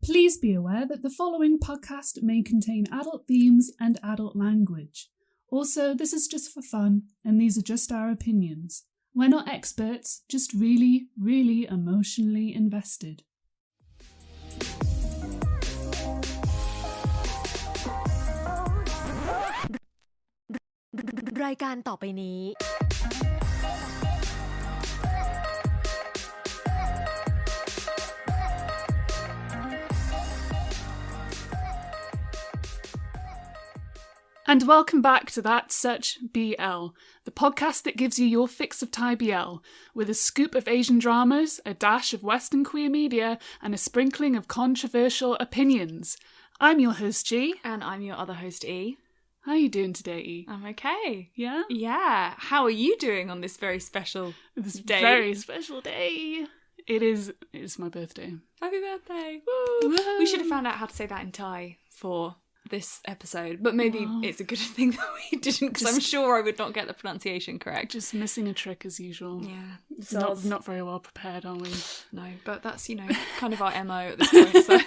Please be aware that the following podcast may contain adult themes and adult language. Also, this is just for fun, and these are just our opinions. We're not experts, just really, really emotionally invested. รายการต่อไปนี้ And welcome back to That's Such BL, the podcast that gives you your fix of Thai BL, with a scoop of Asian dramas, a dash of Western queer media, and a sprinkling of controversial opinions. I'm your host G. And I'm your other host E. How are you doing today, E? I'm okay. Yeah? Yeah. How are you doing on this very special day? Very special day. It's my birthday. Happy birthday. Woo. Woo. We should have found out how to say that in Thai for this episode, but maybe it's a good thing that we didn't, because I'm sure I would not get the pronunciation correct. Just missing a trick as usual. Yeah. So not very well prepared, are we? No, but that's, kind of our MO at this point. So.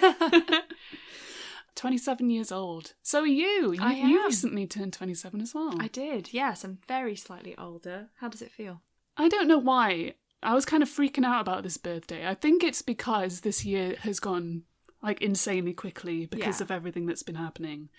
27 years old. So are you. You recently turned 27 as well. I did, yes. I'm very slightly older. How does it feel? I don't know why. I was kind of freaking out about this birthday. I think it's because this year has gone insanely quickly because of everything that's been happening.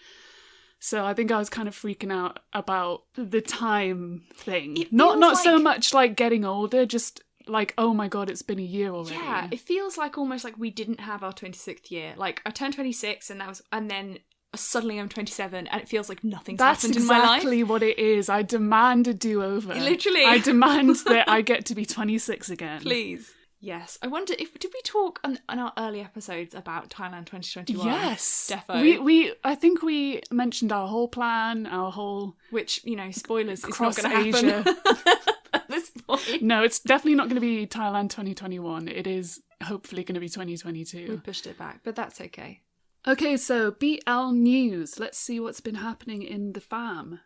So I think I was kind of freaking out about the time thing. Not so much like getting older, just like, oh my god, it's been a year already. Yeah, it feels like almost like we didn't have our 26th year. Like, I turned 26 and then suddenly I'm 27 and it feels like nothing's happened in my life. That's exactly what it is. I demand a do-over. Literally. I demand that I get to be 26 again. Please. Yes. I wonder did we talk on our early episodes about Thailand 2021? Yes. Defo. I think we mentioned our whole plan, which, spoilers, it's not going to happen at this point. No, it's definitely not going to be Thailand 2021. It is hopefully going to be 2022. We pushed it back, but that's okay. Okay, so BL news. Let's see what's been happening in the fam.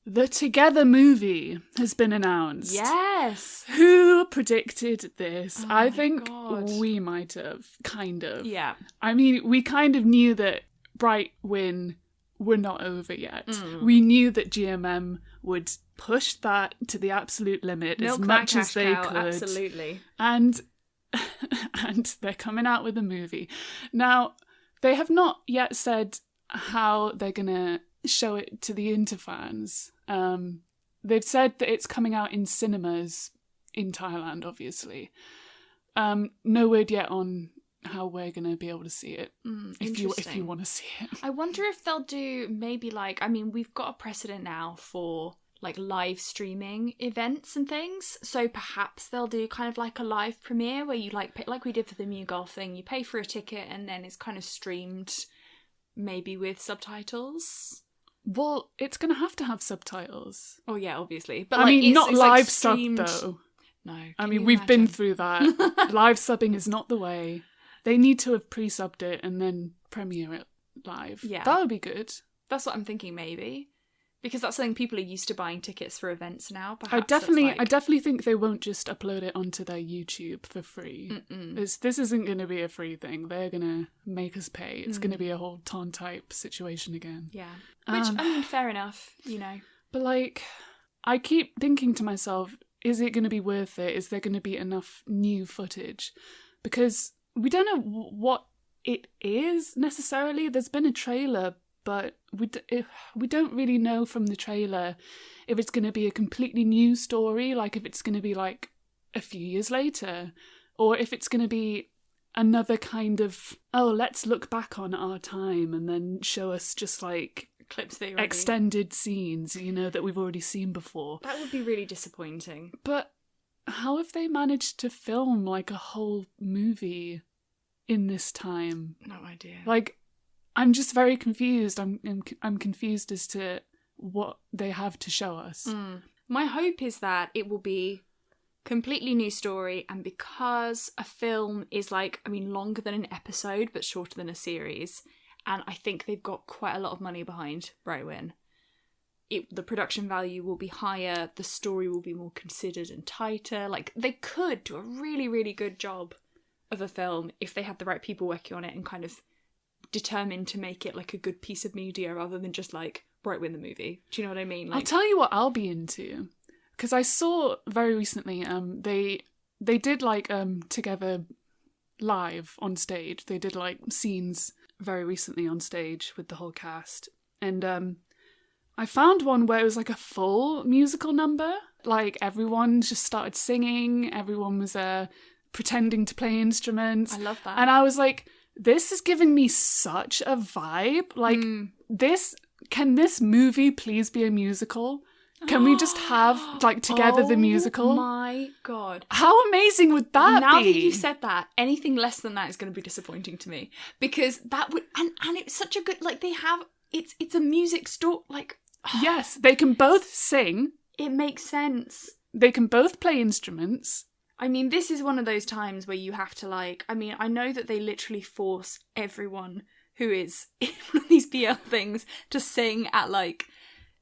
The Together movie has been announced. Yes! Who predicted this? Oh I think we might have, kind of. Yeah. I mean, we kind of knew that Bright Win were not over yet. We knew that GMM would push that to the absolute limit as much as they could. Absolutely. And they're coming out with a movie. Now, they have not yet said how they're going to show it to the interfans. They've said that it's coming out in cinemas in Thailand, obviously. No word yet on how we're going to be able to see it, if you want to see it. I wonder if they'll do maybe we've got a precedent now for live streaming events and things, so perhaps they'll do kind of like a live premiere where you pay, like we did for the Mew Golf thing, you pay for a ticket and then it's kind of streamed maybe with subtitles. Well, it's going to have subtitles. Oh yeah, obviously. But not it's live streamed... sub though. No. I mean, we've been through that. Live subbing is not the way. They need to have pre-subbed it and then premiere it live. Yeah. That would be good. That's what I'm thinking, maybe. Because that's something people are used to buying tickets for events now. Perhaps I definitely think they won't just upload it onto their YouTube for free. This isn't going to be a free thing. They're going to make us pay. It's going to be a whole Ton type situation again. Yeah. Which, fair enough, But I keep thinking to myself, is it going to be worth it? Is there going to be enough new footage? Because we don't know what it is necessarily. There's been a trailer, but we don't really know from the trailer if it's going to be a completely new story, if it's going to be a few years later, or if it's going to be another kind of, let's look back on our time and then show us just clips that extended scenes, that we've already seen before. That would be really disappointing. But how have they managed to film a whole movie in this time? No idea. I'm just very confused. I'm confused as to what they have to show us. My hope is that it will be completely new story, and because a film is longer than an episode but shorter than a series, and I think they've got quite a lot of money behind Brightwin, the production value will be higher, the story will be more considered and tighter. They could do a really, really good job of a film if they had the right people working on it and kind of determined to make it like a good piece of media rather than just like, right, win the movie. Do you know what I mean? Like, I'll tell you what I'll be into, because I saw very recently they did like together live on stage. They did like scenes very recently on stage with the whole cast, and I found one where it was like a full musical number. Like everyone just started singing, everyone was pretending to play instruments. I love that. And I was like, this is giving me such a vibe. Like can this movie please be a musical? Can we just have like together the musical? Oh my god. How amazing would that now be? That you've said that, anything less than that is going to be disappointing to me, because that would and it's such a good, like, they have it's a music store, like, yes, they can both sing. It makes sense. They can both play instruments. I mean, this is one of those times where you have to, like, I mean, I know that they literally force everyone who is in one of these BL things to sing at, like,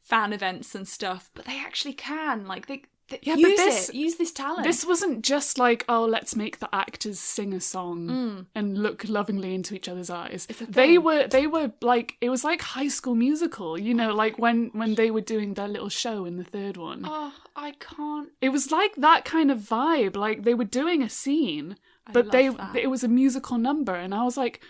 fan events and stuff, but they actually can. Like, they use this talent. This wasn't just like, oh, let's make the actors sing a song and look lovingly into each other's eyes. They were like, it was like High School Musical, you know, like when they were doing their little show in the third one. Oh, I can't. It was like that kind of vibe. Like they were doing a scene, but it was a musical number, and I was like,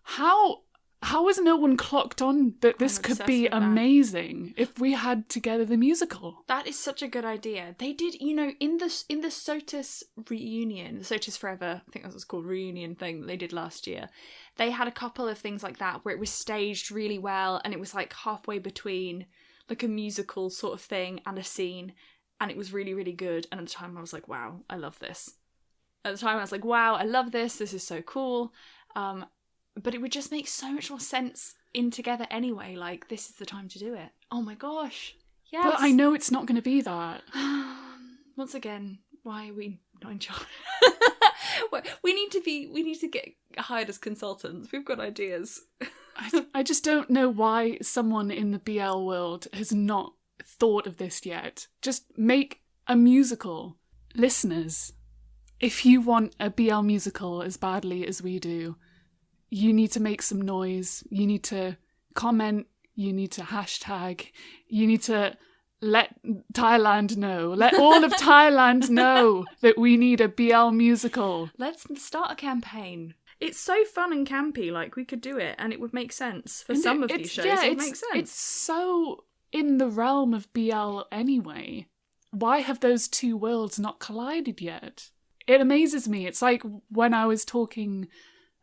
how has no one clocked on that this could be amazing if we had Together the Musical? That is such a good idea. They did, you know, in the SOTUS reunion, the SOTUS Forever, I think that was called, reunion thing that they did last year. They had a couple of things like that where it was staged really well, and it was like halfway between like a musical sort of thing and a scene, and it was really, really good. And at the time I was like, wow, I love this. At the time I was like, wow, I love this. This is so cool. But it would just make so much more sense in Together anyway. Like, this is the time to do it. Oh my gosh. Yes. But I know it's not going to be that. Once again, why are we not in charge? we need to get hired as consultants. We've got ideas. I just don't know why someone in the BL world has not thought of this yet. Just make a musical. Listeners, if you want a BL musical as badly as we do, you need to make some noise, you need to comment, you need to hashtag, you need to let Thailand know, let all of Thailand know that we need a BL musical. Let's start a campaign. It's so fun and campy, like, we could do it and it would make sense for some of these shows. Yeah, it makes sense. It's so in the realm of BL anyway. Why have those two worlds not collided yet? It amazes me. It's like when I was talking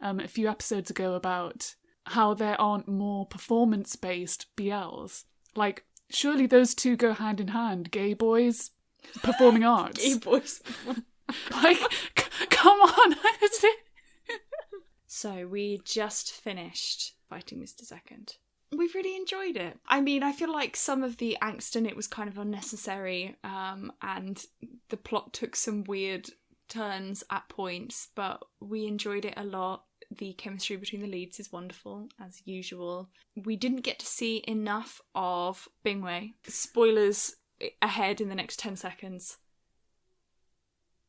a few episodes ago about how there aren't more performance-based BLs. Like, surely those two go hand in hand. Gay boys performing arts. Gay boys. Like, come on. So we just finished Fighting Mr. Second. We've really enjoyed it. I mean, I feel like some of the angst in it was kind of unnecessary, and the plot took some weird turns at points, but we enjoyed it a lot. The chemistry between the leads is wonderful, as usual. We didn't get to see enough of Bingwei. Spoilers ahead in the next 10 seconds.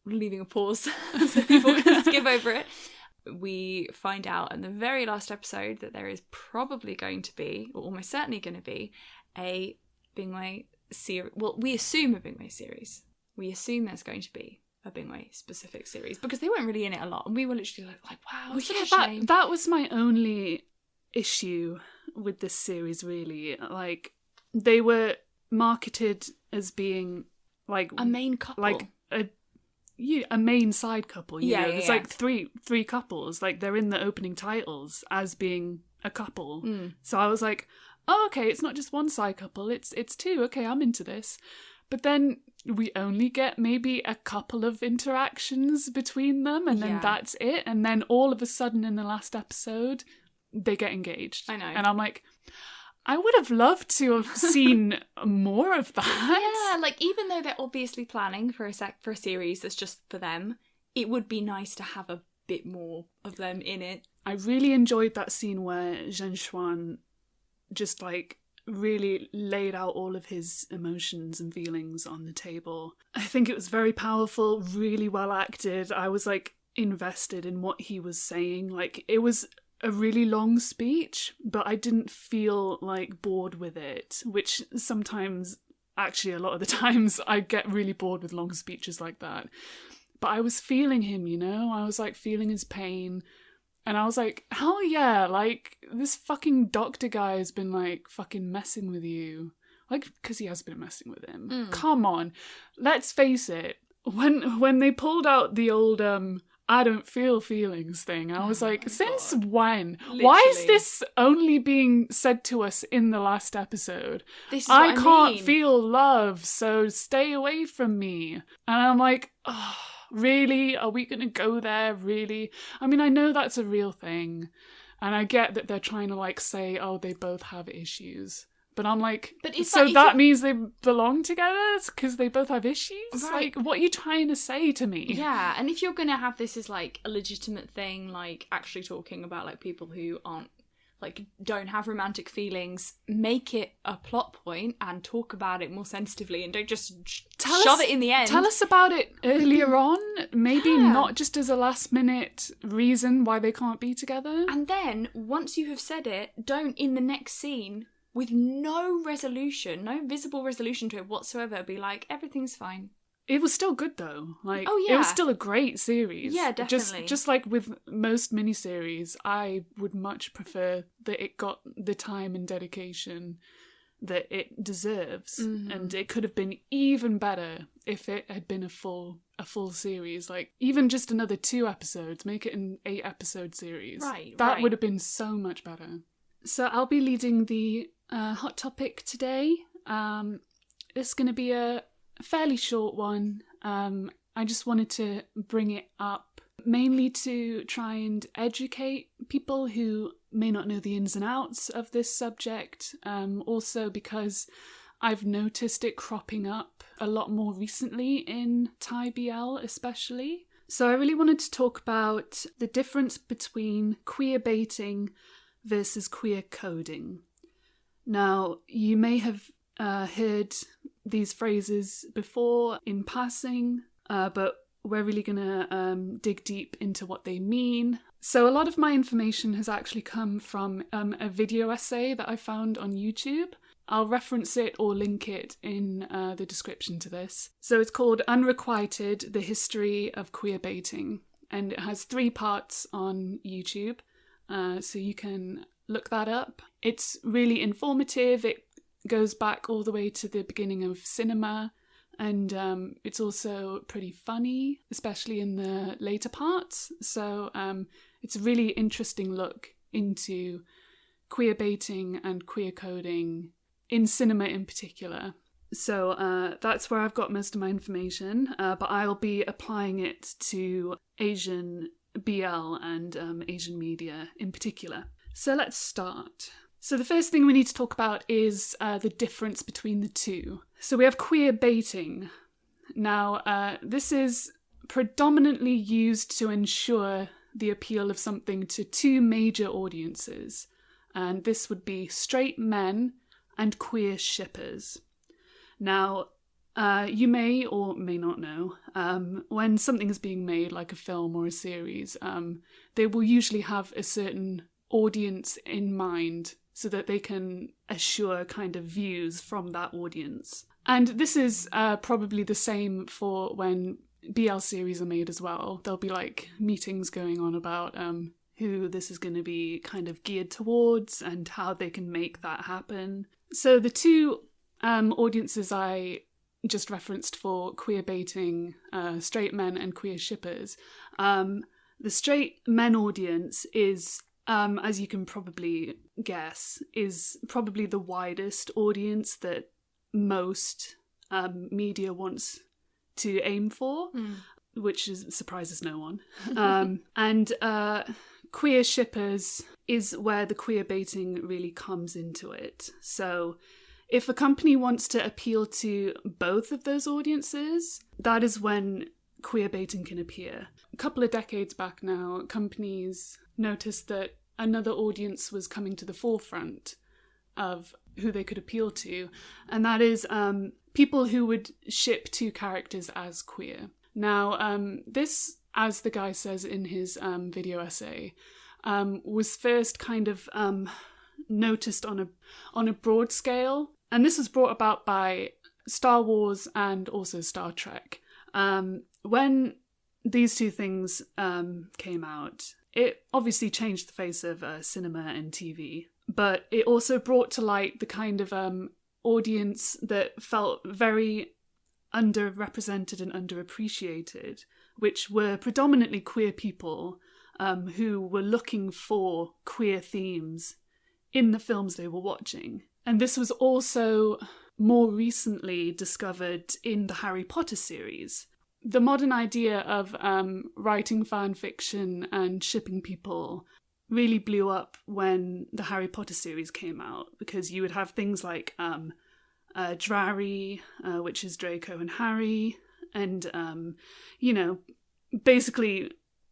Leaving a pause so people can skip over it. We find out in the very last episode that there is probably going to be, or almost certainly going to be, a Bingwei series. Well, we assume a Bingwei series. We assume there's going to be a Bingwei specific series, because they weren't really in it a lot, and we were literally like wow, it's such a shame. That was my only issue with this series, really. Like, they were marketed as being like a main couple, like a main side couple. You know? There's like three couples, like they're in the opening titles as being a couple. So I was like, oh, okay, it's not just one side couple, it's two. Okay, I'm into this. But then we only get maybe a couple of interactions between them, and then that's it. And then all of a sudden in the last episode, they get engaged. I know. And I'm like, I would have loved to have seen more of that. Yeah, like, even though they're obviously planning for a series that's just for them, it would be nice to have a bit more of them in it. I really enjoyed that scene where Zhen Xuan just, like, really laid out all of his emotions and feelings on the table. I think it was very powerful, really well acted. I was like invested in what he was saying. Like, it was a really long speech, but I didn't feel like bored with it, which sometimes, actually a lot of the times, I get really bored with long speeches like that. But I was feeling him, you know? I was like feeling his pain. And I was like, hell yeah, like, this fucking doctor guy has been like fucking messing with you. Like, because he has been messing with him. Come on. Let's face it. When they pulled out the old I don't feel feelings thing, I was like, since when? Literally. Why is this only being said to us in the last episode? This is I what can't mean. feel love, so stay away from me. And I'm like, oh, really? Are we going to go there? Really? I mean, I know that's a real thing. And I get that they're trying to like say, oh, they both have issues. But I'm like, but if so that, that means they belong together because they both have issues? Right. Like, what are you trying to say to me? Yeah, and if you're going to have this as like a legitimate thing, like actually talking about like people who aren't, like, don't have romantic feelings, make it a plot point and talk about it more sensitively, and don't just shove it in the end. Tell us about it earlier on, maybe Yeah. not just as a last minute reason why they can't be together. And then, once you have said it, don't in the next scene, with no resolution, no visible resolution to it whatsoever, be like, everything's fine. It was still good though. Like, Oh, yeah. it was still a great series. Yeah, definitely. Just like with most miniseries, I would much prefer that it got the time and dedication that it deserves. Mm-hmm. And it could have been even better if it had been a full series. Like, even just another 2 episodes, make it an 8-episode series. Right, That right. would have been so much better. So I'll be leading the hot topic today. It's going to be a fairly short one. I just wanted to bring it up mainly to try and educate people who may not know the ins and outs of this subject. Also because I've noticed it cropping up a lot more recently in Thai BL especially. So I really wanted to talk about the difference between queer baiting versus queer coding. Now, you may have heard these phrases before in passing, but we're really going to dig deep into what they mean. So a lot of my information has actually come from a video essay that I found on YouTube. I'll reference it or link it in the description to this. So it's called Unrequited, The History of Queer Baiting, and it has 3 parts on YouTube, so you can look that up. It's really informative. It goes back all the way to the beginning of cinema, and it's also pretty funny, especially in the later parts. So it's a really interesting look into queer baiting and queer coding in cinema in particular. So that's where I've got most of my information, but I'll be applying it to Asian BL and Asian media in particular. So let's start. So the first thing we need to talk about is the difference between the two. So we have queer baiting. Now, this is predominantly used to ensure the appeal of something to 2 major audiences, and this would be straight men and queer shippers. Now, you may or may not know, when something is being made, like a film or a series, they will usually have a certain audience in mind so that they can assure kind of views from that audience. And this is probably the same for when BL series are made as well. There'll be like meetings going on about who this is going to be kind of geared towards and how they can make that happen. So the 2 audiences I just referenced for queer baiting, straight men and queer shippers, the straight men audience is, as you can probably guess, is probably the widest audience that most media wants to aim for, which surprises no one. And queer shippers is where the queer baiting really comes into it. So if a company wants to appeal to both of those audiences, that is when queer baiting can appear. A couple of decades back now, companies noticed that another audience was coming to the forefront of who they could appeal to, and that is people who would ship 2 characters as queer. Now, this as the guy says in his video essay, was first kind of noticed on a broad scale, and this was brought about by Star Wars and also Star Trek. When these two things came out, it obviously changed the face of cinema and TV, but it also brought to light the kind of audience that felt very underrepresented and underappreciated, which were predominantly queer people who were looking for queer themes in the films they were watching. And this was also more recently discovered in the Harry Potter series. The modern idea of writing fan fiction and shipping people really blew up when the Harry Potter series came out, because you would have things like Drarry, which is Draco and Harry, and, basically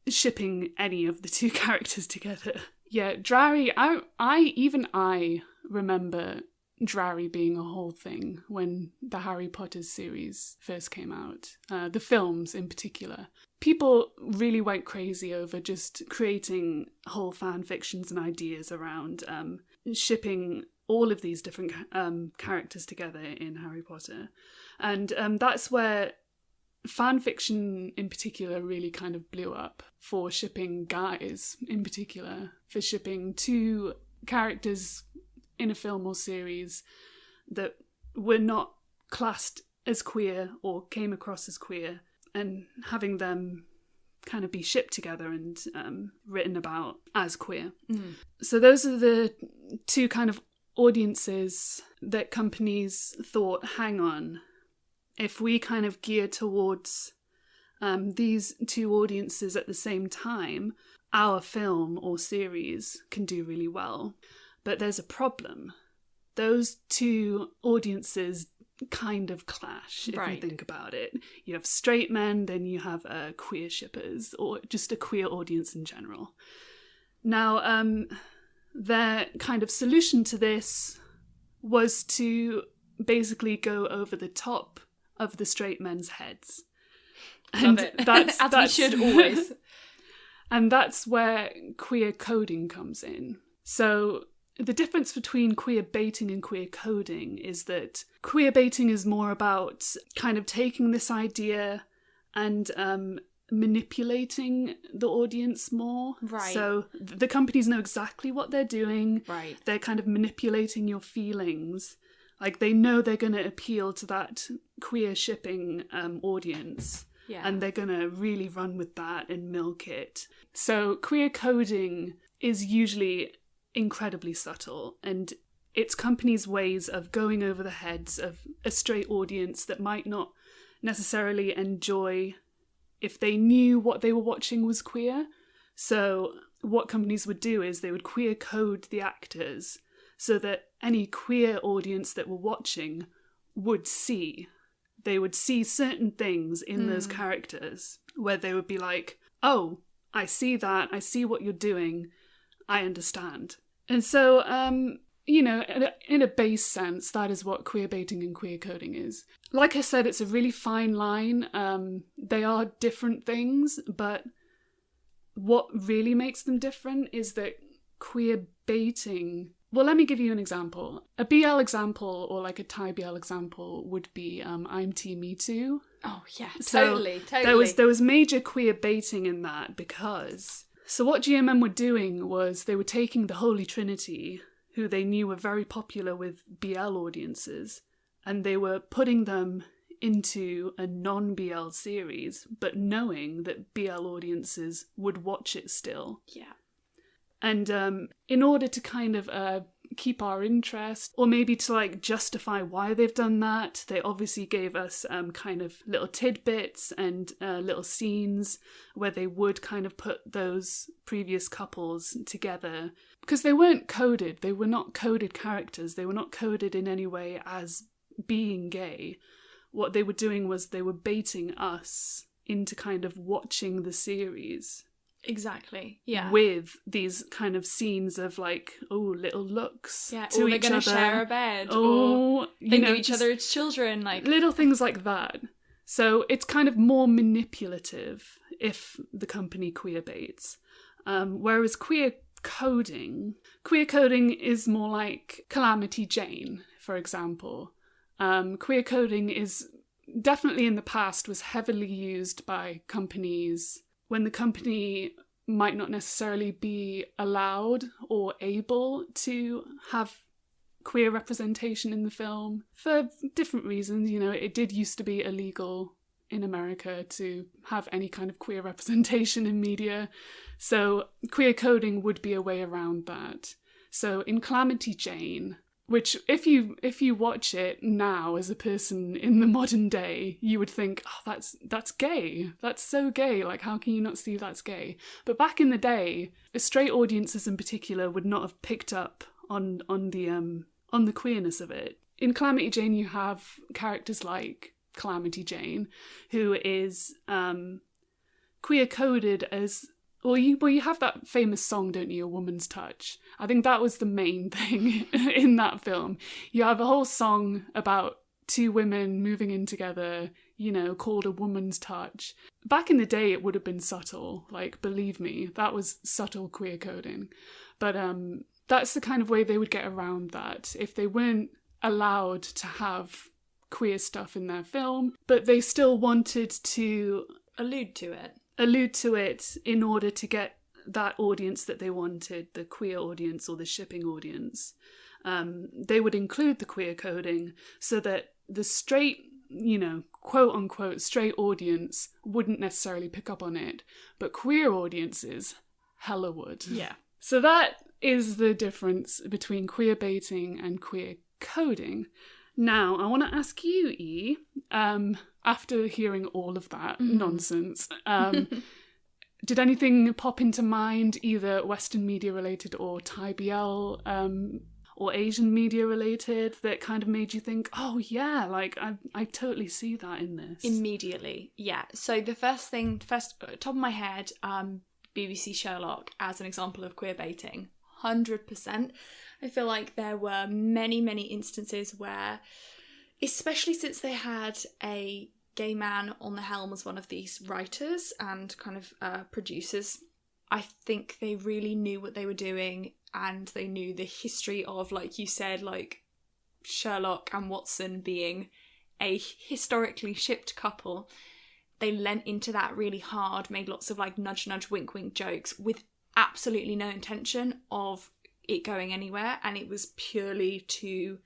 shipping any of the two characters together. Yeah, Drarry, I remember Drarry being a whole thing when the Harry Potter series first came out, the films in particular. People really went crazy over just creating whole fan fictions and ideas around shipping all of these different characters together in Harry Potter. And that's where fan fiction in particular really kind of blew up, for shipping guys in particular, for shipping two characters in a film or series that were not classed as queer or came across as queer, and having them kind of be shipped together and written about as queer. So those are the two kind of audiences that companies thought, hang on, if we kind of gear towards these two audiences at the same time, our film or series can do really well. But there's a problem. Those two audiences kind of clash, if you think about it. You have straight men, then you have queer shippers, or just a queer audience in general. Now, their kind of solution to this was to basically go over the top of the straight men's heads. And love it. That's as we should always. And that's where queer coding comes in. So the difference between queer baiting and queer coding is that queer baiting is more about kind of taking this idea and manipulating the audience more. Right. So the companies know exactly what they're doing. Right. They're kind of manipulating your feelings. Like, they know they're going to appeal to that queer shipping audience. Yeah. And they're going to really run with that and milk it. So queer coding is usually incredibly subtle, and it's companies' ways of going over the heads of a straight audience that might not necessarily enjoy if they knew what they were watching was queer. So what companies would do is they would queer code the actors so that any queer audience that were watching would see. They would see certain things in those characters where they would be like, oh, I see that, I see what you're doing, I understand. And so, in a base sense, that is what queer baiting and queer coding is. Like I said, it's a really fine line. They are different things, but what really makes them different is that queer baiting... Well, let me give you an example. A BL example, or like a Thai BL example, would be I'm Team Me Too. Oh, yeah, So totally. There was major queer baiting in that, because... So what GMM were doing was they were taking the Holy Trinity, who they knew were very popular with BL audiences, and they were putting them into a non-BL series, but knowing that BL audiences would watch it still. Yeah. And in order to kind of keep our interest, or maybe to like justify why they've done that, they obviously gave us kind of little tidbits and little scenes where they would kind of put those previous couples together, because they weren't coded. They were not coded characters. They were not coded in any way as being gay. What they were doing was they were baiting us into kind of watching the series. Exactly. Yeah. With these kind of scenes of like, oh, little looks. Yeah. To they're each gonna other. share a bed. Oh, or you think know, of each other as children. Like little things like that. So it's kind of more manipulative if the company queer baits. Whereas queer coding is more like Calamity Jane, for example. Queer coding is definitely in the past was heavily used by companies when the company might not necessarily be allowed or able to have queer representation in the film for different reasons. You know, it did used to be illegal in America to have any kind of queer representation in media. So queer coding would be a way around that. So in Calamity Jane, which if you watch it now as a person in the modern day, you would think, oh, that's gay. That's so gay. Like, how can you not see that's gay? But back in the day, straight audiences in particular would not have picked up on the queerness of it. In Calamity Jane, you have characters like Calamity Jane, who is queer coded as you have that famous song, don't you, A Woman's Touch? I think that was the main thing in that film. You have a whole song about two women moving in together, you know, called A Woman's Touch. Back in the day, it would have been subtle. Like, believe me, that was subtle queer coding. But that's the kind of way they would get around that. If they weren't allowed to have queer stuff in their film, but they still wanted to allude to it in order to get that audience that they wanted, the queer audience or the shipping audience. They would include the queer coding so that the straight, you know, quote unquote straight audience wouldn't necessarily pick up on it, but queer audiences hella would. Yeah. So that is the difference between queer baiting and queer coding. Now, I want to ask you, E, after hearing all of that nonsense, did anything pop into mind, either Western media related or Thai BL or Asian media related, that kind of made you think, oh yeah, like I totally see that in this? Immediately, yeah. So the first top of my head, BBC Sherlock as an example of queer baiting, 100%. I feel like there were many, many instances where, especially since they had a gay man on the helm as one of these writers and kind of producers, I think they really knew what they were doing, and they knew the history of, like you said, like Sherlock and Watson being a historically shipped couple. They leant into that really hard, made lots of like nudge nudge wink wink jokes with absolutely no intention of it going anywhere, and it was purely to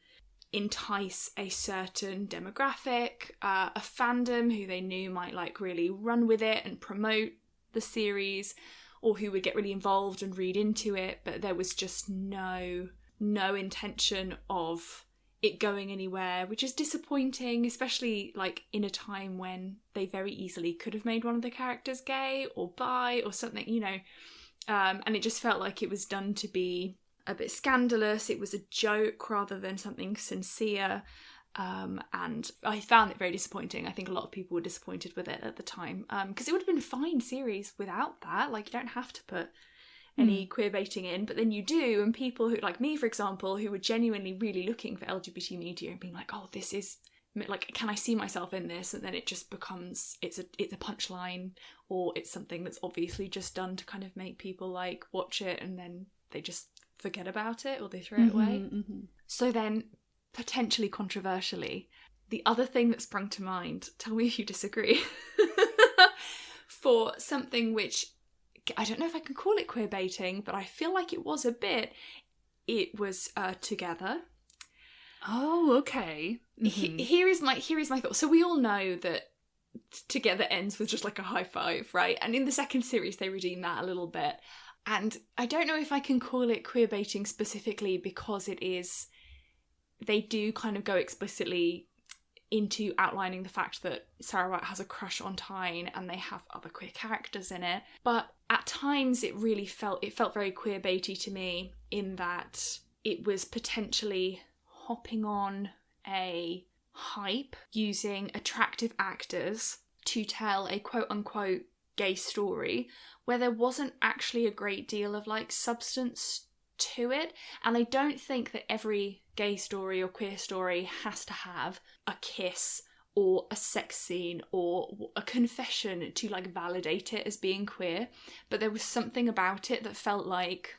entice a certain demographic, a fandom who they knew might like really run with it and promote the series, or who would get really involved and read into it, but there was just no intention of it going anywhere, which is disappointing, especially like in a time when they very easily could have made one of the characters gay or bi or something, you know, and it just felt like it was done to be a bit scandalous. It was a joke rather than something sincere, and I found it very disappointing. I think a lot of people were disappointed with it at the time, because it would have been a fine series without that. Like, you don't have to put any queer baiting in, but then you do, and people who, like me for example, who were genuinely really looking for LGBT media and being like, oh, this is like, can I see myself in this? And then it just becomes, it's a punchline, or it's something that's obviously just done to kind of make people like watch it, and then they just forget about it, or they throw it away. So then, potentially controversially, the other thing that sprung to mind, tell me if you disagree, for something which, I don't know if I can call it queer baiting, but I feel like it was a bit, it was Together. Oh, okay. Here is my thought. So we all know that Together ends with just like a high five, right? And in the second series they redeem that a little bit. And I don't know if I can call it queer baiting specifically, because it is, they do kind of go explicitly into outlining the fact that Sarawak has a crush on Tyne and they have other queer characters in it. But at times it felt very queer baity to me, in that it was potentially hopping on a hype using attractive actors to tell a quote unquote gay story where there wasn't actually a great deal of like substance to it. And I don't think that every gay story or queer story has to have a kiss or a sex scene or a confession to like validate it as being queer, but there was something about it that felt like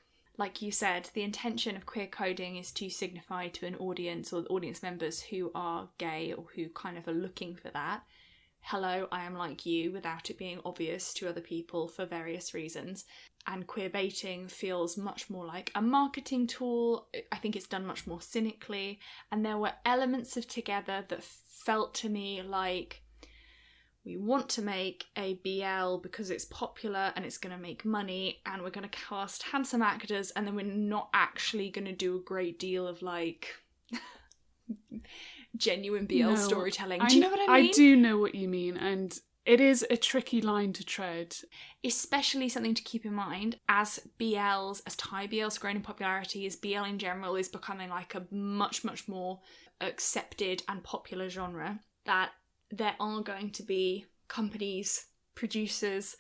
you said, the intention of queer coding is to signify to an audience or audience members who are gay or who kind of are looking for that, hello, I am like you, without it being obvious to other people for various reasons. And queer baiting feels much more like a marketing tool. I think it's done much more cynically. And there were elements of Together that felt to me like, we want to make a BL because it's popular and it's going to make money and we're going to cast handsome actors, and then we're not actually going to do a great deal of like genuine BL storytelling. Do you know what I mean? I do know what you mean, and it is a tricky line to tread. Especially something to keep in mind as BLs, as Thai BLs grown in popularity, as BL in general is becoming like a much, much more accepted and popular genre, that there are going to be companies, producers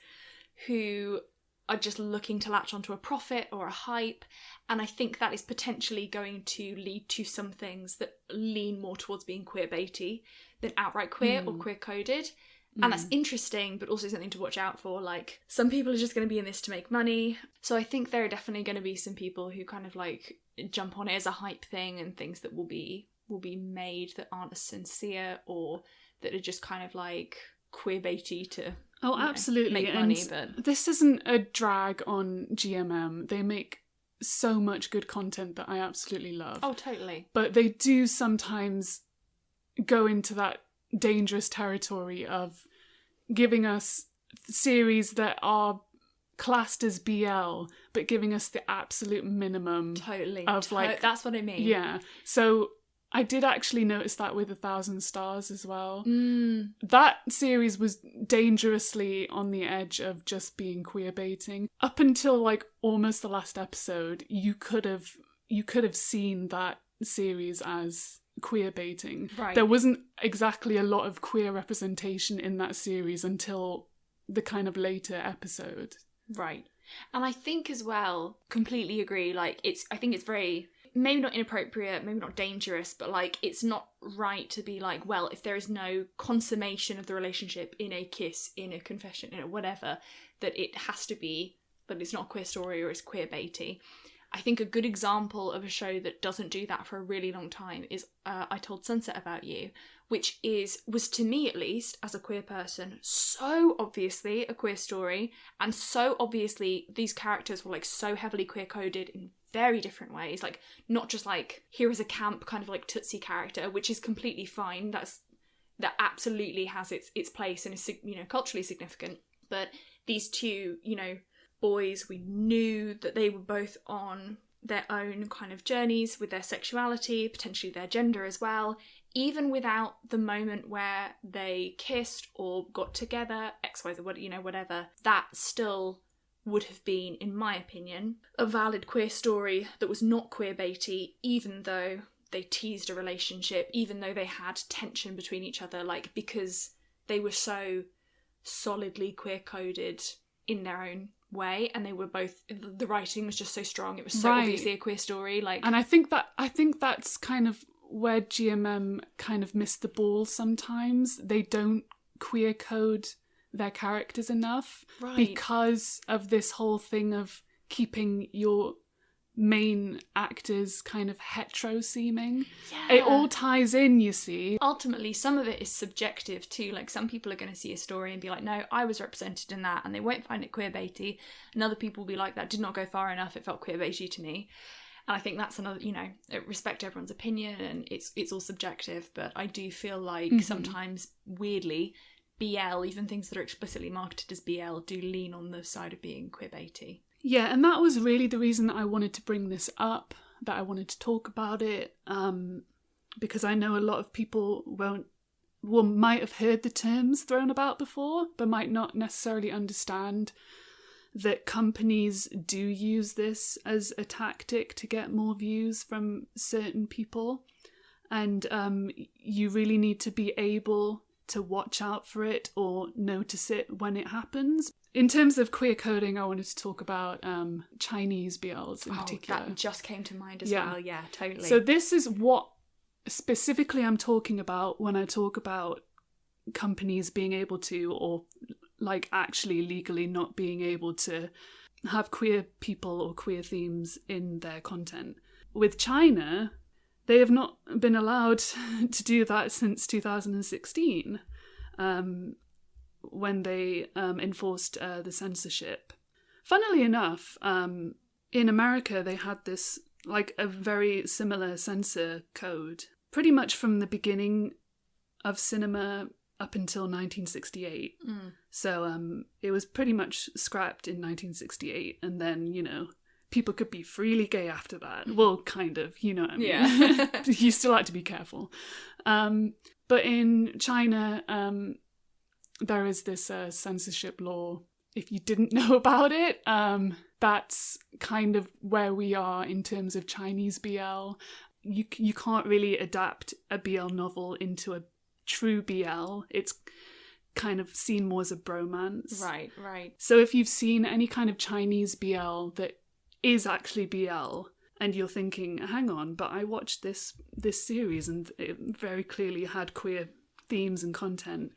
who are just looking to latch onto a profit or a hype, and I think that is potentially going to lead to some things that lean more towards being queerbaity than outright queer or queer coded. And that's interesting, but also something to watch out for. Like, some people are just going to be in this to make money. So I think there are definitely going to be some people who kind of like jump on it as a hype thing, and things that will be made that aren't as sincere or that are just kind of like queerbaity to absolutely make money. But this isn't a drag on GMM. They make so much good content that I absolutely love. Oh, totally. But they do sometimes go into that dangerous territory of giving us series that are classed as BL, but giving us the absolute minimum. Totally. Of like, that's what I mean. Yeah. So I did actually notice that with 1,000 Stars as well. That series was dangerously on the edge of just being queer baiting. Up until like almost the last episode, you could have seen that series as queer baiting. Right. There wasn't exactly a lot of queer representation in that series until the kind of later episode. Right. And I think as well, completely agree, like I think it's very, maybe not inappropriate, maybe not dangerous, but like it's not right to be like, well, if there is no consummation of the relationship in a kiss, in a confession, in a whatever, that it has to be, that it's not a queer story or it's queer baity. I think a good example of a show that doesn't do that for a really long time is I Told Sunset About You, which was to me at least, as a queer person, so obviously a queer story, and so obviously these characters were like so heavily queer coded in very different ways, like not just like here is a camp kind of like Tootsie character, which is completely fine, that absolutely has its place and is, you know, culturally significant, but these two, you know, boys, we knew that they were both on their own kind of journeys with their sexuality, potentially their gender as well, even without the moment where they kissed or got together, XYZ, you know, whatever, that still would have been, in my opinion, a valid queer story that was not queerbaity, even though they teased a relationship, even though they had tension between each other, like, because they were so solidly queer-coded in their own way, and they were both, the writing was just so strong, it was so obviously a queer story, like. And I think that's kind of where GMM kind of missed the ball sometimes. They don't queer code their characters enough, because of this whole thing of keeping your main actors kind of hetero seeming. Yeah. It all ties in, you see. Ultimately, some of it is subjective too. Like, some people are going to see a story and be like, no, I was represented in that, and they won't find it queerbaity. And other people will be like, that did not go far enough, it felt queerbaity to me. And I think that's another, you know, respect everyone's opinion, and it's all subjective, but I do feel like sometimes, weirdly, BL, even things that are explicitly marketed as BL, do lean on the side of being queerbaity. Yeah, and that was really the reason that I wanted to bring this up, that I wanted to talk about it, because I know a lot of people might have heard the terms thrown about before, but might not necessarily understand that companies do use this as a tactic to get more views from certain people, and you really need to be able to watch out for it or notice it when it happens. In terms of queer coding, I wanted to talk about Chinese BLs in particular. That just came to mind as well. Yeah, totally. So this is what specifically I'm talking about when I talk about companies being able to, or like actually legally not being able to have queer people or queer themes in their content. With China, they have not been allowed to do that since 2016, when they enforced the censorship. Funnily enough, in America, they had this, like, a very similar censor code, pretty much from the beginning of cinema up until 1968. So it was pretty much scrapped in 1968, and then, you know, people could be freely gay after that. Well, kind of, you know what I mean? Yeah. You still have to be careful. But in China, there is this censorship law. If you didn't know about it, that's kind of where we are in terms of Chinese BL. You can't really adapt a BL novel into a true BL. It's kind of seen more as a bromance. Right. So if you've seen any kind of Chinese BL that is actually BL, and you're thinking, hang on, but I watched this series and it very clearly had queer themes and content,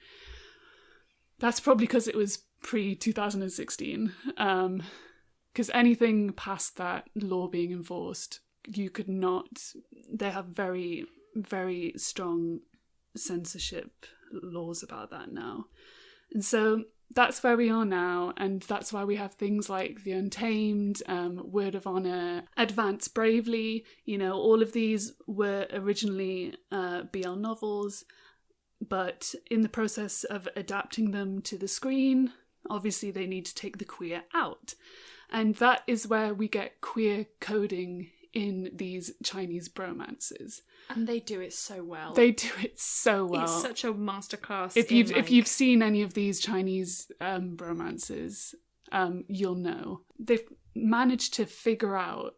that's probably because it was pre-2016. Because anything past that law being enforced, you could not... They have very, very strong censorship laws about that now. And so that's where we are now, and that's why we have things like The Untamed, Word of Honor, Advance Bravely. You know, all of these were originally BL novels, but in the process of adapting them to the screen, obviously they need to take the queer out. And that is where we get queer coding in these Chinese bromances. And they do it so well. They do it so well. It's such a masterclass. If you've seen any of these Chinese bromances, you'll know. They've managed to figure out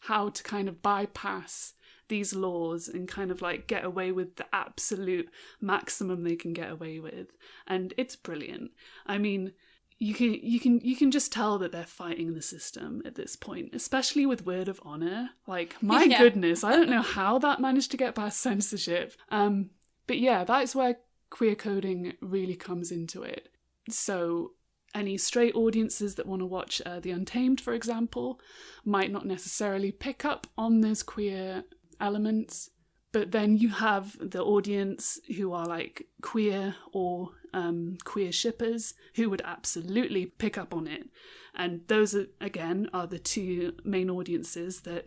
how to kind of bypass these laws and kind of like get away with the absolute maximum they can get away with. And it's brilliant. I mean, you can just tell that they're fighting the system at this point, especially with Word of Honor. Like, my goodness, I don't know how that managed to get past censorship. But yeah, that's where queer coding really comes into it. So any straight audiences that want to watch The Untamed, for example, might not necessarily pick up on those queer elements. But then you have the audience who are like queer or queer shippers who would absolutely pick up on it. And those, again, are the two main audiences that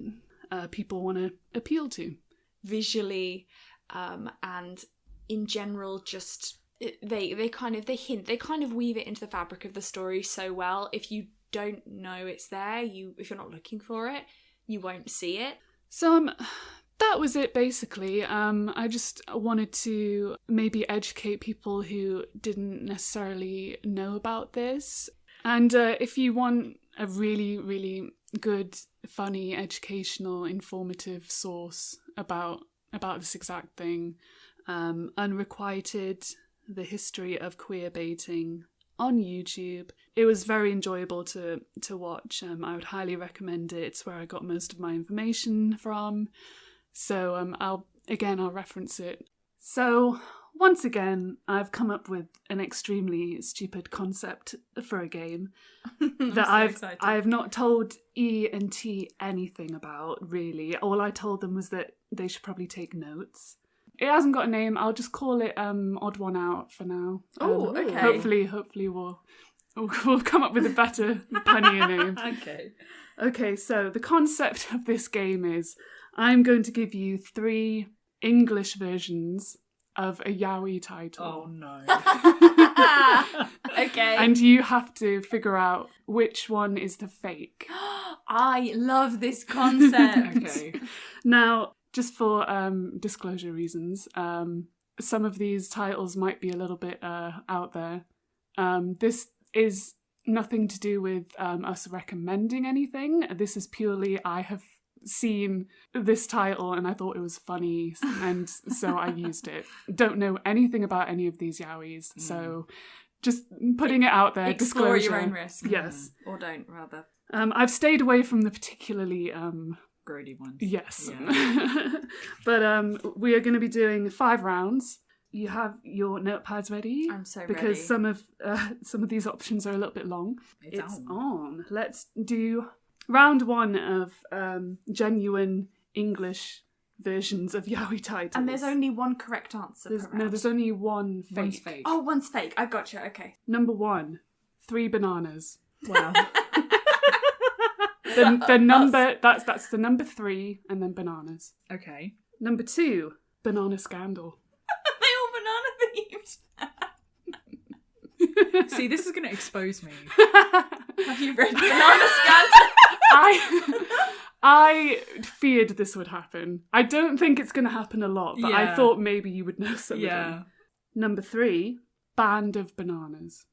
people want to appeal to. Visually and in general, just they kind of weave it into the fabric of the story so well. If you don't know it's there, if you're not looking for it, you won't see it. So that was it, basically. I just wanted to maybe educate people who didn't necessarily know about this. And if you want a really, really good, funny, educational, informative source about this exact thing, Unrequited, The History of Queer Baiting on YouTube. It was very enjoyable to watch. I would highly recommend it. It's where I got most of my information from. So I'll reference it. So once again, I've come up with an extremely stupid concept for a game that I have not told E and T anything about, really. All I told them was that they should probably take notes. It hasn't got a name. I'll just call it Odd One Out for now. Oh, okay. Hopefully we'll come up with a better, punnier name. Okay, so the concept of this game is I'm going to give you 3 English versions of a yaoi title. Oh no. Okay. And you have to figure out which one is the fake. I love this concept. Okay. Now, just for disclosure reasons, some of these titles might be a little bit out there. This is nothing to do with us recommending anything. This is purely I have seen this title and I thought it was funny, and so I used it. Don't know anything about any of these yaois, so just putting it out there. Explore disclosure. your own risk. Yes. Or don't, rather. I've stayed away from the particularly Grody ones. yes. Yeah. But we are going to be doing 5 rounds. you have your notepads ready? I'm so because ready. some of these options are a little bit long. It's on. Let's do round 1 of genuine English versions of yaoi titles. And there's only one correct answer per round. No, there's only one fake. One's fake. Oh, one's fake. I gotcha. Okay. Number 1, 3 bananas. Wow. The number that's the number 3 and then bananas. Okay. Number 2, banana scandal. They all banana themed. See, this is going to expose me. Have you read Banana Scandal? I feared this would happen. I don't think it's going to happen a lot, but I Yeah. thought maybe you would know some of Yeah. them. Number 3, band of bananas.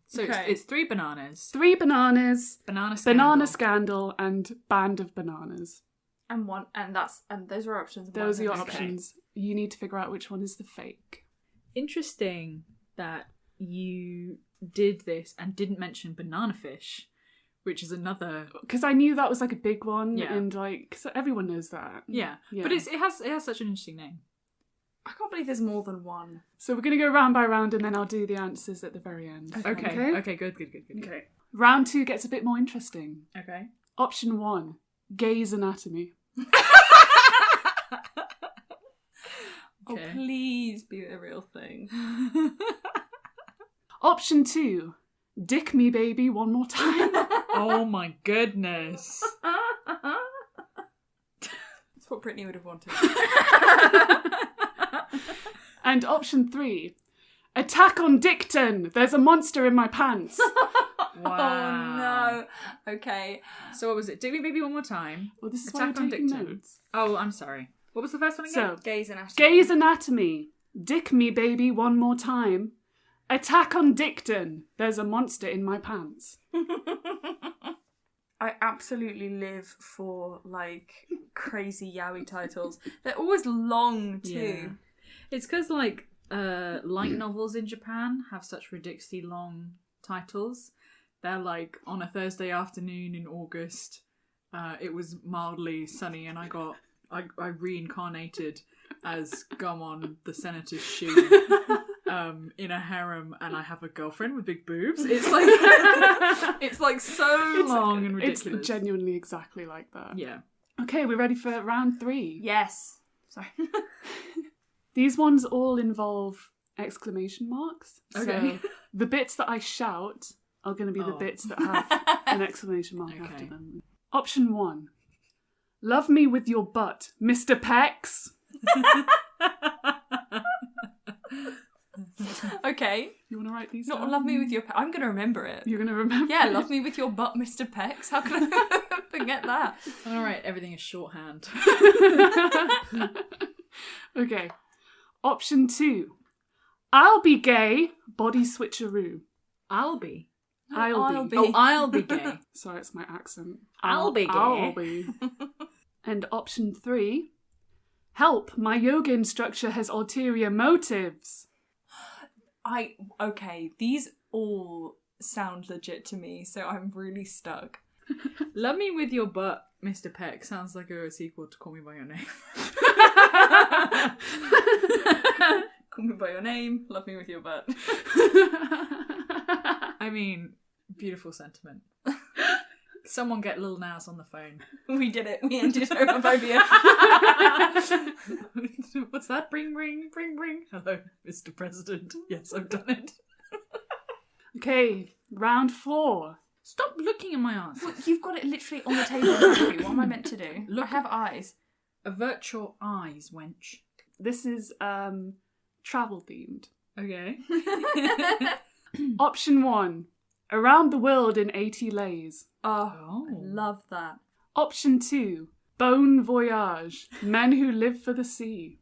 So Okay. it's 3 bananas. 3 bananas, Banana scandal. banana scandal, and band of bananas. And those are options. Those are your Okay. options. You need to figure out which one is the fake. Interesting that you did this and didn't mention banana fish, which is another. Because I knew that was like a big one, Yeah. and like, cause everyone knows that. Yeah, Yeah. but it has such an interesting name. I can't believe there's more than one. So we're going to go round by round, and then I'll do the answers at the very end. Okay, good. Okay. Round 2 gets a bit more interesting. Okay. Option 1, Gay's Anatomy. Oh, Okay. please be a real thing. Option 2, Dick Me Baby One More Time. Oh my goodness. That's what Brittany would have wanted. And option 3, Attack on Dickton. There's a monster in my pants. Wow. Oh no. Okay. So what was it? Do me maybe one more time. Well, this is Attack why on I'm taking Dickton. notes. Oh, I'm sorry. What was the first one again? So, Gays Anatomy. Gay's Anatomy. Dick Me Baby One More Time. Attack on Dickton. There's a monster in my pants. I absolutely live for like crazy yaoi titles. They're always long too. Yeah. It's because like light novels in Japan have such ridiculously long titles. They're like on a Thursday afternoon in August. It was mildly sunny, and I reincarnated as Gomon, the senator's shoe, in a harem, and I have a girlfriend with big boobs. It's like it's like so long and ridiculous. It's genuinely exactly like that. Yeah. Okay, we're ready for round 3. Yes. Sorry. These ones all involve exclamation marks. Okay. So the bits that I shout are going to be the Oh. bits that have an exclamation mark Okay. after them. Option 1. Love me with your butt, Mr. Pex. Okay. You want to write these Not down? love me with your. I'm gonna remember it. You're going to remember? Yeah, love me with your butt, Mr. Pex. How can I forget that? All right, everything is shorthand. Okay. Option 2. I'll be gay, body switcheroo. I'll be. I'll be. Oh, I'll be gay. Sorry, it's my accent. I'll be gay. I'll be. And option 3. Help, my yoga instructor has ulterior motives. Okay, these all sound legit to me, so I'm really stuck. Love Me With Your Butt, Mr. Peck sounds like a sequel to Call Me By Your Name. Call me by your name, love me with your butt. I mean, beautiful sentiment. Someone get Lil Nas on the phone. We did it. We ended homophobia. What's that? Bring, bring, bring, bring. Hello, Mr. President. Yes, I've done it. Okay, round 4. Stop looking at my ass. Well, you've got it literally on the table in front of you. What am I meant to do? Look I have eyes. Avert your eyes, wench. This is travel themed. Okay. Option 1. Around the world in 80 lays. Oh, I love that. Option 2. Bon voyage. Men who live for the sea.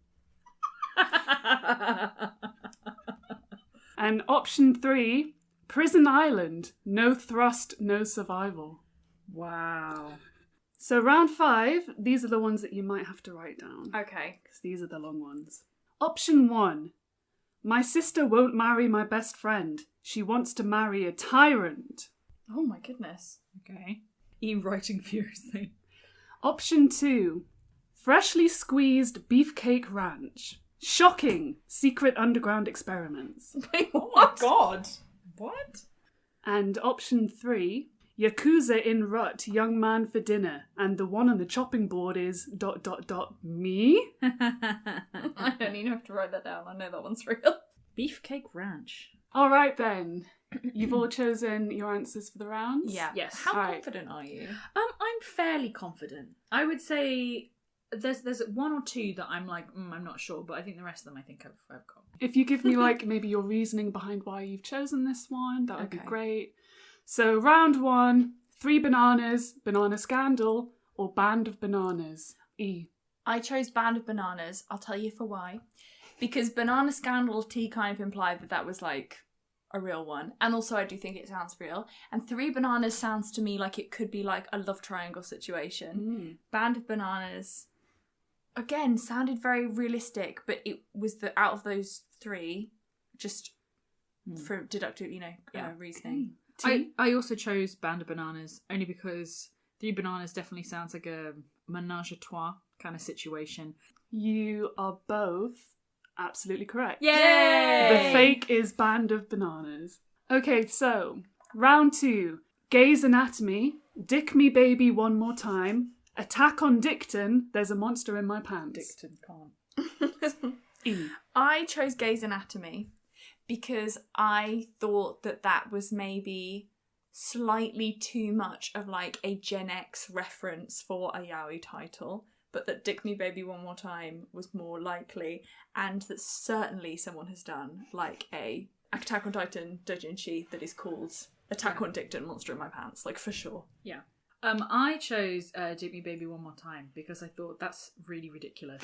And option 3. Prison Island. No thrust, no survival. Wow. So round 5, these are the ones that you might have to write down. Okay. Because these are the long ones. Option 1. My sister won't marry my best friend. She wants to marry a tyrant. Oh my goodness. Okay. You writing furiously. Option 2. Freshly squeezed beefcake ranch. Shocking secret underground experiments. Wait, Oh my god. What? And option 3, Yakuza in rut, young man for dinner, and the one on the chopping board is ... me. I don't even have to write that down. I know that one's real. Beefcake Ranch. All right then, you've all chosen your answers for the rounds? Yeah. Yes. How Right. confident are you? I'm fairly confident. I would say there's one or two that I'm like, I'm not sure, but I think the rest of them I think I've got. If you give me like maybe your reasoning behind why you've chosen this one, that would be Okay. great. So round 1, 3 bananas, banana scandal, or band of bananas. E. I chose Band of Bananas. I'll tell you for why. Because Banana Scandal T kind of implied that was like a real one. And also I do think it sounds real. And 3 bananas sounds to me like it could be like a love triangle situation. Band of Bananas, again, sounded very realistic, but it was the out of those 3, just for deductive, reasoning. I also chose Band of Bananas only because 3 bananas definitely sounds like a menage a trois kind of situation. You are both absolutely correct. Yay! The fake is Band of Bananas. Okay, so round 2. Gaze Anatomy, Dick Me Baby One More Time, Attack on Dicton, There's a Monster in My Pants. Dicton can't. E. I chose Grey's Anatomy because I thought that was maybe slightly too much of like a Gen X reference for a yaoi title, but that Dick Me Baby One More Time was more likely, and that certainly someone has done like a Attack on Titan doujinshi that is called Attack on Dicton Monster in My Pants, like for sure. Yeah. I chose Dick Me Baby One More Time because I thought that's really ridiculous.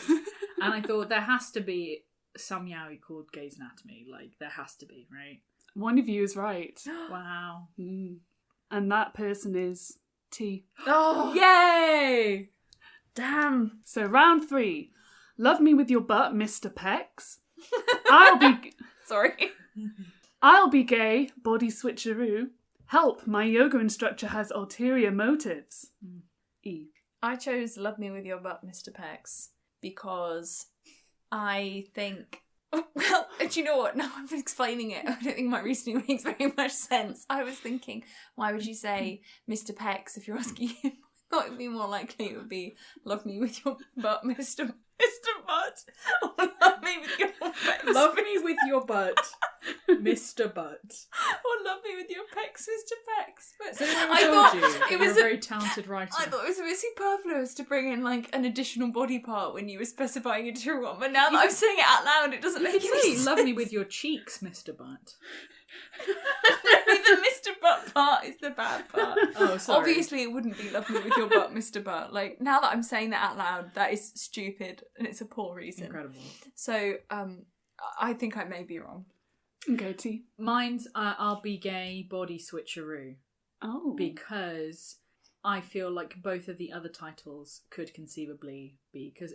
And I thought there has to be some yaoi called Gaze Anatomy. Like, there has to be, right? One of you is right. Wow. And that person is T. Oh, Yay! damn. So round 3. Love Me With Your Butt, Mr. Pecs. I'll be gay, body switcheroo. Help, my yoga instructor has ulterior motives. E. I chose Love Me With Your Butt, Mr. Pecs, because I think... Well, do you know what? Now I'm explaining it. I don't think my reasoning makes very much sense. I was thinking, why would you say Mr. Pecs if you're asking him? I thought it would be more likely it would be Love Me With Your Butt, Mr. Butt. Or Love Me With Your Pecs. Love me with your butt, Mr. Butt. Or Love Me With Your Pecs, Mr. Pecs. But So I told thought you it you're was a very talented writer. I thought it was a bit superfluous to bring in like an additional body part when you were specifying a true one, but now that I'm saying it out loud, it doesn't You make could any say, sense. love me with your cheeks, Mr. Butt. The Mr. Butt part is the bad part. Oh, sorry. Obviously, it wouldn't be Love Me With Your Butt, Mr. Butt. Like, now that I'm saying that out loud, that is stupid and it's a poor reason. Incredible. So, I think I may be wrong. Okay, T. Mine's I'll be gay, body switcheroo. Oh. Because I feel like both of the other titles could conceivably be. Because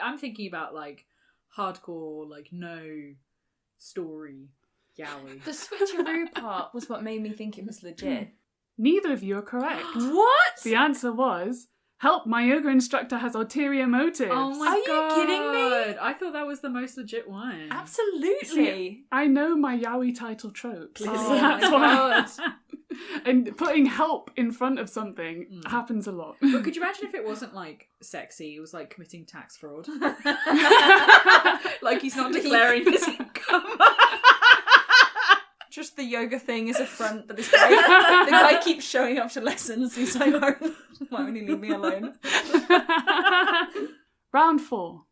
I'm thinking about like hardcore, like no story yaoi. The switcheroo part was what made me think it was legit. Neither of you are correct. What? The answer was, help, my yoga instructor has ulterior motives. Oh my Are you god! kidding me? I thought that was the most legit one. Absolutely. See, I know my yaoi title tropes. Oh so my that's why. And putting help in front of something happens a lot. But could you imagine if it wasn't like sexy? It was like committing tax fraud. Like he's not declaring his income. Just the yoga thing is a front, but this guy, the guy keeps showing up to lessons. He's like, why won't he leave me alone? Round 4.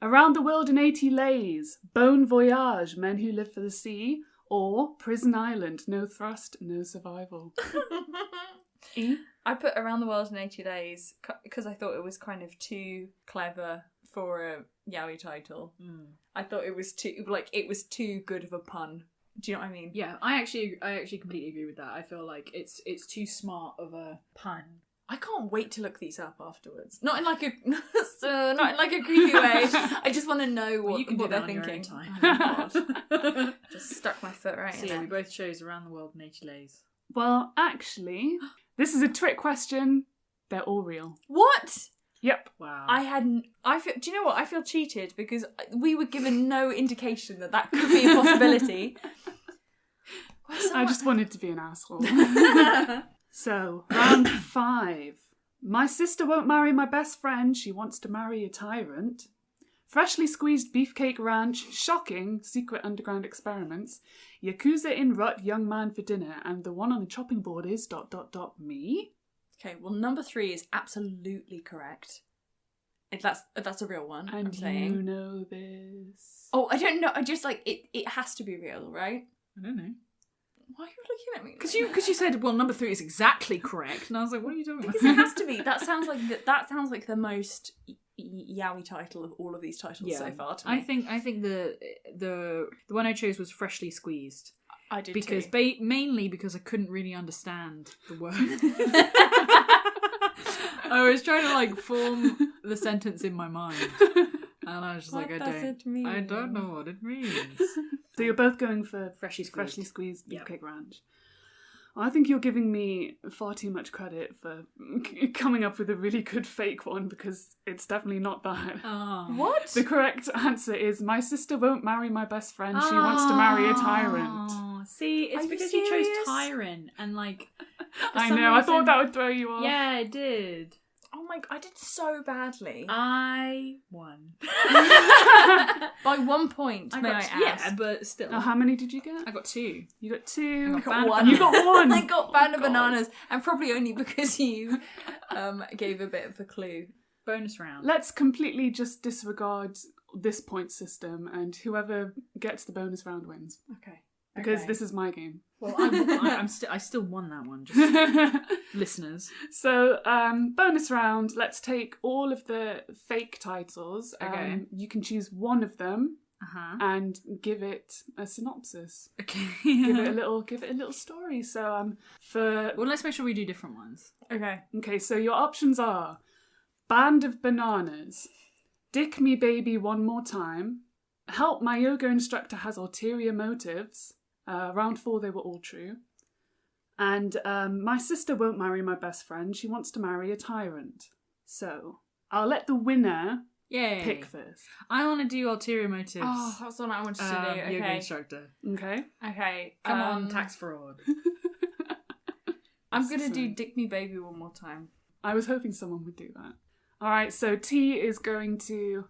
Around the World in 80 Lays, Bon Voyage, Men Who Live for the Sea, or Prison Island, No Thrust, No Survival. E? I put Around the World in 80 Days because I thought it was kind of too clever for a yaoi title. I thought it was too good of a pun. Do you know what I mean? Yeah, I actually completely agree with that. I feel like it's too smart of a pun. I can't wait to look these up afterwards. Not in like a creepy way. I just want to know Well, you can what do they're that on your thinking. own time. Oh, God. Just stuck my foot right So in yeah, there. we both chose Around the World in 80 Days. Well, actually, this is a trick question. They're all real. What? Yep. Wow. I feel. Do you know what? I feel cheated because we were given no indication that could be a possibility. I just wanted to be an asshole. So, round 5. My sister won't marry my best friend. She wants to marry a tyrant. Freshly squeezed beefcake ranch. Shocking. Secret underground experiments. Yakuza in rut. Young man for dinner. And the one on the chopping board is ... me. Okay, well, number 3 is absolutely correct. If that's a real one, And I'm saying. you know this. Oh, I don't know. I just it has to be real, right? I don't know. Why are you looking at me? Because you said, well, number 3 is exactly correct, and I was like, what are you doing? Because it has to be. That sounds like the most yaoi title of all of these titles so far to me. I think the one I chose was freshly squeezed. I did because too. mainly because I couldn't really understand the word. I was trying to like form the sentence in my mind, and I was just What like, does it mean? I don't know what it means. So you're both going for Freshly squeezed Yep. beefcake ranch. I think you're giving me far too much credit for coming up with a really good fake one, because it's definitely not that. Oh. What? The correct answer is, my sister won't marry my best friend. She wants to marry a tyrant. See, it's Are you because you chose serious? tyrant, and like... I know, I thought that would throw you off. Yeah, it did. Oh my! I did so badly. I won. By 1 point, may I ask? Yeah, but still. Oh, how many did you get? I got 2. You got 2. I got one. You got 1. I got Band of God. Bananas, and probably only because you gave a bit of a clue. Bonus round. Let's completely just disregard this point system, and whoever gets the bonus round wins. Okay. Because this is my game. Well, I still won that one, just listeners. So, bonus round, let's take all of the fake titles. Okay. You can choose one of them Uh-huh. and give it a synopsis. Okay. Give it a little story. So, Well, let's make sure we do different ones. okay, so your options are Band of Bananas, Dick Me Baby One More Time, Help My Yoga Instructor Has Ulterior Motives. Round 4, they were all true. And My Sister Won't Marry My Best Friend. She wants to marry a tyrant. So, I'll let the winner Yay. pick first. I want to do ulterior motives. Oh, that's what I wanted to do. Okay. Yoga instructor. Okay? Okay. Come on, tax fraud. I'm gonna do Dick Me Baby one more time. I was hoping someone would do that. Alright, so T is going to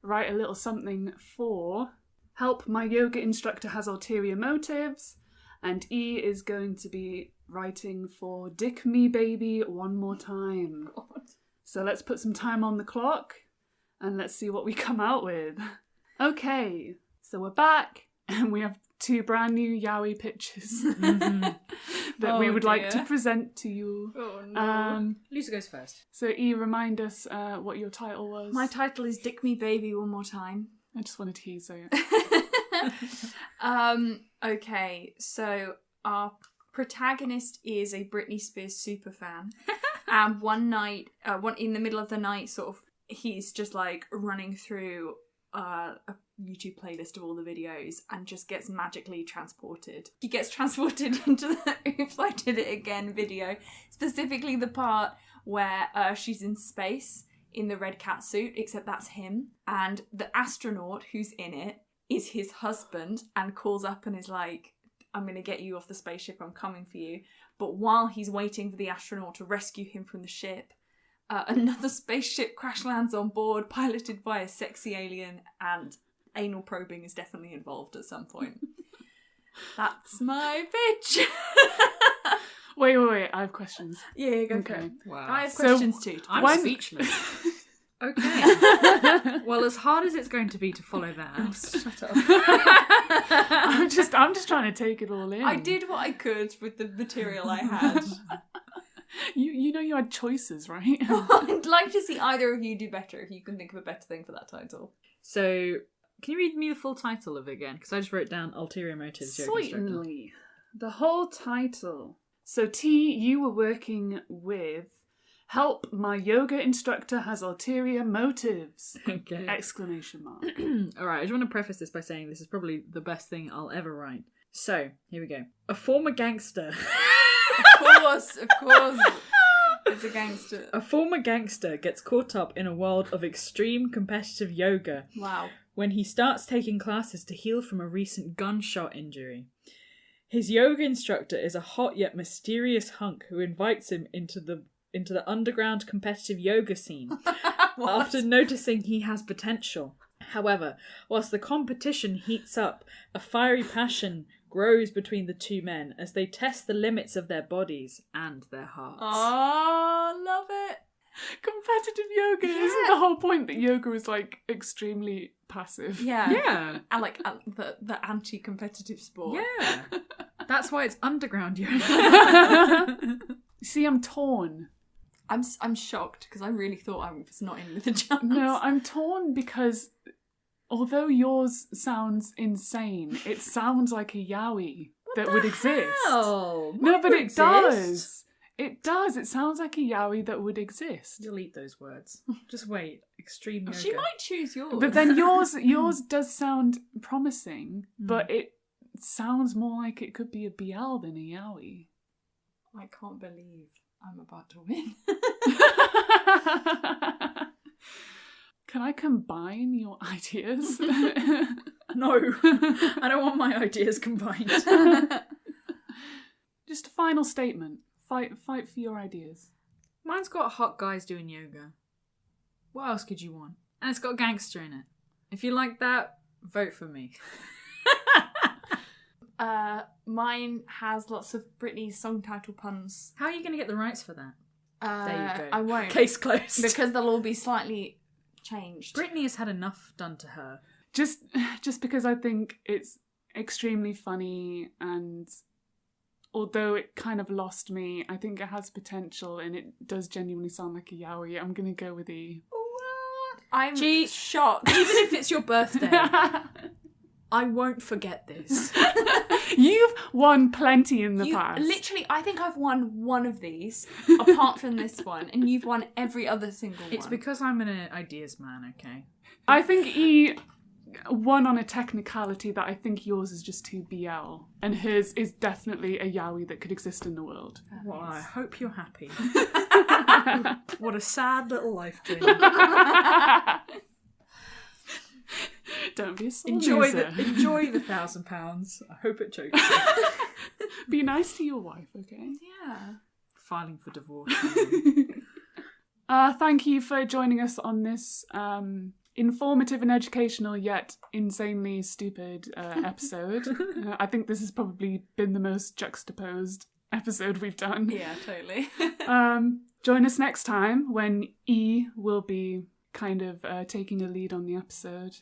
write a little something for Help My Yoga Instructor Has Ulterior Motives, and E is going to be writing for Dick Me Baby One More Time. God. So let's put some time on the clock and let's see what we come out with. Okay, so we're back and we have 2 brand new yaoi pictures that we would like to dear. present to you. Oh no. Lisa goes first. So E, remind us what your title was. My title is Dick Me Baby One More Time. I just wanted to hear you say it. Okay, so our protagonist is a Britney Spears superfan, and one night, in the middle of the night, sort of, he's just like running through a YouTube playlist of all the videos and just gets magically transported. He gets transported into the Oops, I Did It Again video, specifically the part where she's in space in the red cat suit, except that's him, and the astronaut who's in it is his husband and calls up and is like, I'm going to get you off the spaceship, I'm coming for you. But while he's waiting for the astronaut to rescue him from the ship, another spaceship crash lands on board, piloted by a sexy alien, and anal probing is definitely involved at some point. That's my pitch. Wait, I have questions. Yeah, go for Okay. it. Wow. I have So, questions too. I'm When- speechless. Okay. Well, as hard as it's going to be to follow that. Shut up. I'm just trying to take it all in. I did what I could with the material I had. You know you had choices, right? I'd like to see either of you do better if you can think of a better thing for that title. So, can you read me the full title of it again? Because I just wrote down ulterior motives. Yoga instructor. Certainly. The whole title. So T, you were working with Help My Yoga Instructor Has Ulterior Motives! Okay. Exclamation mark. Alright, I just want to preface this by saying this is probably the best thing I'll ever write. So, here we go. A former gangster. Of course. It's a gangster. A former gangster gets caught up in a world of extreme competitive yoga Wow. when he starts taking classes to heal from a recent gunshot injury. His yoga instructor is a hot yet mysterious hunk who invites him into the underground competitive yoga scene after noticing he has potential. However, whilst the competition heats up, a fiery passion grows between the two men as they test the limits of their bodies and their hearts. Oh, love it. Competitive yoga. Isn't the whole point that yoga is like extremely passive? Yeah. Yeah. And like the anti-competitive sport. Yeah. That's why it's underground yoga. See, I'm torn. I'm shocked because I really thought I was not in with the chance. No, I'm torn because although yours sounds insane, it sounds like a yaoi that would exist. Oh, No, but it does. It does. It sounds like a yaoi that would exist. You'll eat those words. Just wait. Extreme yoga. She might choose yours. But then yours does sound promising, but it sounds more like it could be a BL than a yaoi. I can't believe I'm about to win. Can I combine your ideas? No. I don't want my ideas combined. Just a final statement. Fight for your ideas. Mine's got hot guys doing yoga. What else could you want? And it's got gangster in it. If you like that, vote for me. Mine has lots of Britney song title puns. How are you going to get the rights for that? There you go. I won't. Case closed. Because they'll all be slightly changed. Britney has had enough done to her. Just because I think it's extremely funny, and although it kind of lost me, I think it has potential and it does genuinely sound like a yaoi. I'm going to go with E. What? I'm Gee, shocked. Even if it's your birthday, I won't forget this. You've won plenty in the past. Literally, I think I've won one of these, apart from this one, and you've won every other single one. It's because I'm an ideas man, okay? I think E won on a technicality that I think yours is just too BL, and hers is definitely a yaoi that could exist in the world. Well, I hope you're happy. What a sad little life dream. Don't be a sore Enjoy loser. the £1,000. I hope it chokes you. Be nice to your wife, okay? Yeah. Filing for divorce. Thank you for joining us on this informative and educational yet insanely stupid episode. I think this has probably been the most juxtaposed episode we've done. Yeah, totally. Join us next time when E will be kind of taking a lead on the episode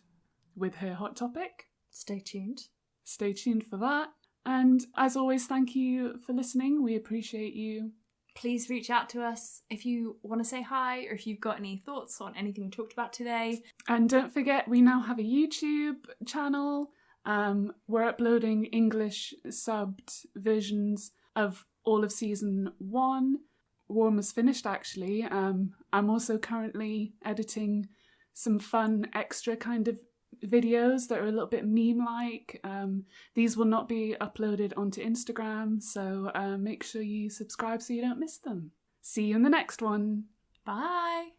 with her hot topic. Stay tuned. Stay tuned for that. And as always, thank you for listening. We appreciate you. Please reach out to us if you want to say hi or if you've got any thoughts on anything we talked about today. And don't forget, we now have a YouTube channel. We're uploading English subbed versions of all of season 1. We're almost finished, actually. I'm also currently editing some fun extra kind of videos that are a little bit meme-like. These will not be uploaded onto Instagram, so make sure you subscribe so you don't miss them. See you in the next one. Bye.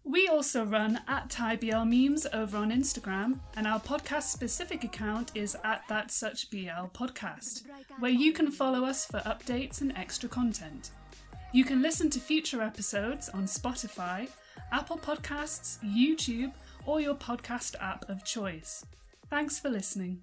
We also run at ThaiBLMemes over on Instagram, and our podcast-specific account is at ThatSuchBL Podcast, where you can follow us for updates and extra content. You can listen to future episodes on Spotify, Apple Podcasts, YouTube, or your podcast app of choice. Thanks for listening.